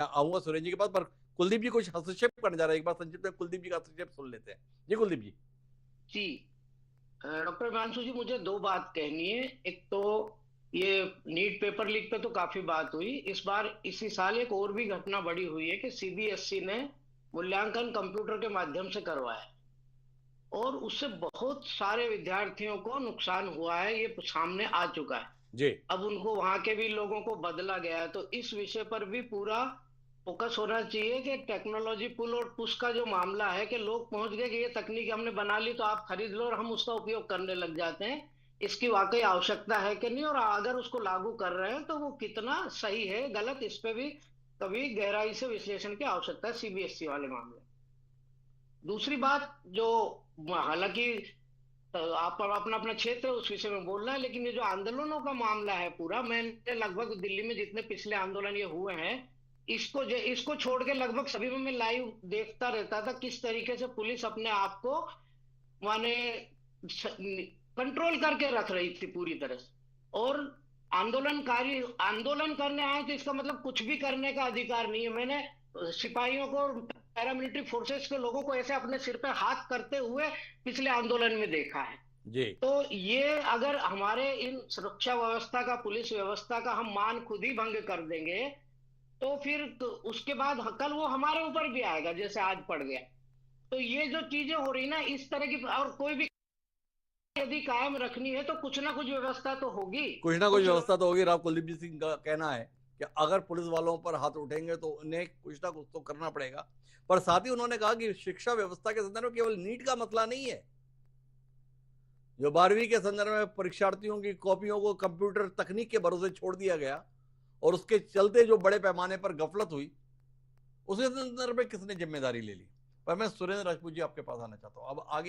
आऊंगा सुरेंद्र जी के पास, पर कुलदीप जी कुछ हस्तक्षेप करने जा रहे हैं। एक बार संक्षिप्त में कुलदीप जी का हस्तक्षेप सुन लेते हैं। जी कुलदीप जी। जी। डॉक्टर हिमांशु जी, मुझे दो बात कहनी है। एक तो ये नीट पेपर लीक पे तो काफी बात हुई। इस बार इसी साल एक और भी घटना बड़ी हुई है कि सीबीएसई ने मूल्यांकन कंप्यूटर के माध्यम से करवाया और उससे बहुत सारे विद्यार्थियों को नुकसान हुआ है, ये सामने आ चुका है। जी अब उनको वहां के भी लोगों को बदला गया है, तो इस विषय पर भी पूरा फोकस होना चाहिए कि टेक्नोलॉजी पुल और पुश का जो मामला है कि लोग पहुंच गए कि ये तकनीक हमने बना ली तो आप खरीद लो और हम उसका उपयोग करने लग जाते हैं। इसकी वाकई आवश्यकता है कि नहीं, और अगर उसको लागू कर रहे हैं तो वो कितना सही है गलत, इस पे भी कभी गहराई से विश्लेषण की आवश्यकता है सीबीएसई वाले मामले में। दूसरी बात जो, हालांकि तो आप अपना अपना क्षेत्र है, उस विषय में बोलना है, लेकिन ये जो आंदोलनों का मामला है पूरा, मैंने लगभग दिल्ली में जितने पिछले आंदोलन ये हुए हैं, इसको छोड़ के लगभग सभी में मैं लाइव देखता रहता था किस तरीके से पुलिस अपने आप को माने कंट्रोल करके रख रही थी पूरी तरह से। और आंदोलनकारी आंदोलन करने आए तो इसका मतलब कुछ भी करने का अधिकार नहीं है। मैंने सिपाहियों को और पैरामिलिट्री फोर्सेस के लोगों को ऐसे अपने सिर पे हाथ करते हुए पिछले आंदोलन में देखा है। जी। तो ये अगर हमारे इन सुरक्षा व्यवस्था का, पुलिस व्यवस्था का हम मान खुद ही भंग कर देंगे तो फिर तो उसके बाद कल वो हमारे ऊपर भी आएगा जैसे आज पड़ गया। तो ये जो चीजें हो रही ना इस तरह की, और कोई भी यदि कायम रखनी है तो कुछ ना कुछ व्यवस्था तो होगी। कुछ ना कुछ कुछ व्यवस्था तो होगी। राव कुलदीप जी सिंह का कहना है कि अगर पुलिस वालों पर हाथ उठेंगे तो उन्हें कुछ ना कुछ तो करना पड़ेगा। पर साथ ही उन्होंने कहा कि शिक्षा व्यवस्था के संदर्भ में केवल नीट का मसला नहीं है। जो 12वीं के संदर्भ में परीक्षार्थियों की कॉपियों को कंप्यूटर तकनीक के भरोसे छोड़ दिया गया और उसके चलते जो बड़े पैमाने पर गफलत हुई, उसके संदर्भ में किसने जिम्मेदारी ले ली। पर मैं सुरेंद्र राजपूत जी आपके पास आना चाहता हूं। अब आगे